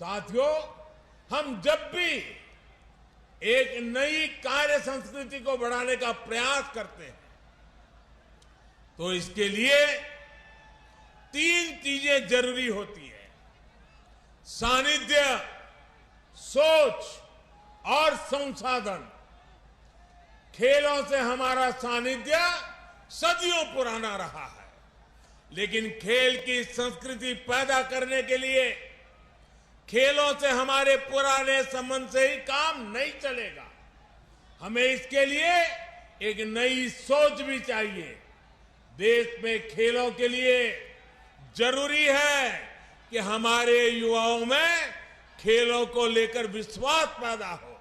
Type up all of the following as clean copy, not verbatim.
साथियों, हम जब भी एक नई कार्य संस्कृति को बढ़ाने का प्रयास करते हैं तो इसके लिए 3 चीजें जरूरी होती है: सानिध्य, सोच और संसाधन। खेलों से हमारा सानिध्य सदियों पुराना रहा है, लेकिन खेल की संस्कृति पैदा करने के लिए खेलों से हमारे पुराने संबंध से ही काम नहीं चलेगा। हमें इसके लिए एक नई सोच भी चाहिए। देश में खेलों के लिए जरूरी है कि हमारे युवाओं में खेलों को लेकर विश्वास पैदा हो,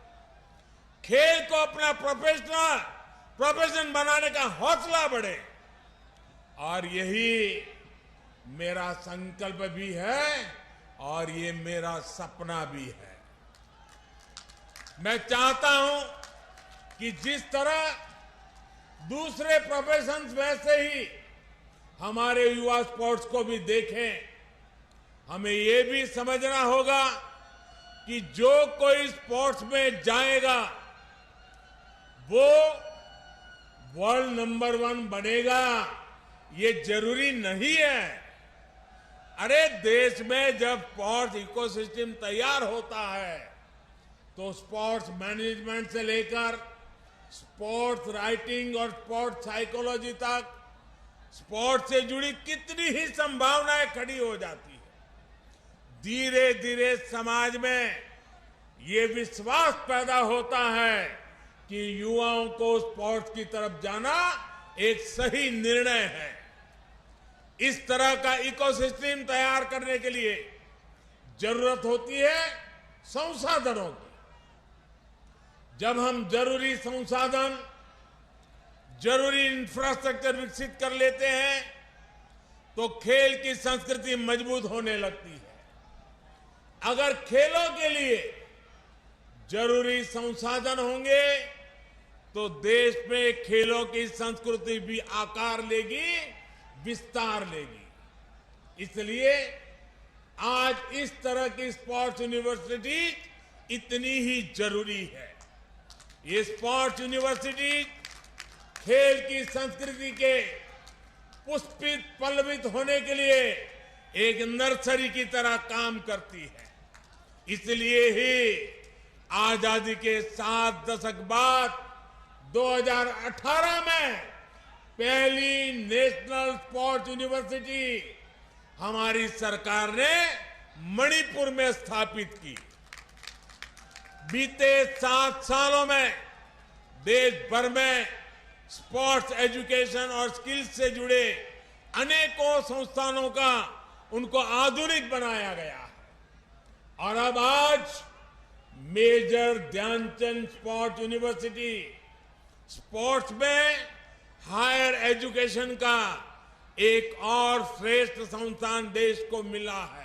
खेल को अपना प्रोफेशन बनाने का हौसला बढ़े। और यही मेरा संकल्प भी है और ये मेरा सपना भी है। मैं चाहता हूं कि जिस तरह दूसरे प्रोफेशंस वैसे ही हमारे युवा स्पोर्ट्स को भी देखें। हमें ये भी समझना होगा कि जो कोई स्पोर्ट्स में जाएगा वो वर्ल्ड नंबर 1 बनेगा, ये जरूरी नहीं है। अरे देश में जब स्पोर्ट्स इकोसिस्टम तैयार होता है तो स्पोर्ट्स मैनेजमेंट से लेकर स्पोर्ट्स राइटिंग और स्पोर्ट्स साइकोलॉजी तक स्पोर्ट्स से जुड़ी कितनी ही संभावनाएं खड़ी हो जाती है। धीरे धीरे समाज में ये विश्वास पैदा होता है कि युवाओं को स्पोर्ट्स की तरफ जाना एक सही निर्णय है। इस तरह का इकोसिस्टम तैयार करने के लिए जरूरत होती है संसाधनों की। जब हम जरूरी संसाधन, जरूरी इंफ्रास्ट्रक्चर विकसित कर लेते हैं तो खेल की संस्कृति मजबूत होने लगती है। अगर खेलों के लिए जरूरी संसाधन होंगे तो देश में खेलों की संस्कृति भी आकार लेगी, विस्तार लेगी। इसलिए आज इस तरह की स्पोर्ट्स यूनिवर्सिटी इतनी ही जरूरी है। ये स्पोर्ट्स यूनिवर्सिटी खेल की संस्कृति के पुष्पित पल्लवित होने के लिए एक नर्सरी की तरह काम करती है। इसलिए ही आजादी के 7 दशक बाद 2018 में पहली नेशनल स्पोर्ट्स यूनिवर्सिटी हमारी सरकार ने मणिपुर में स्थापित की। बीते 7 सालों में देश भर में स्पोर्ट्स एजुकेशन और स्किल्स से जुड़े अनेकों संस्थानों का उनको आधुनिक बनाया गया है। और अब आज major Dhyanchand sports university sports में हायर एजुकेशन का एक और श्रेष्ठ संस्थान देश को मिला है।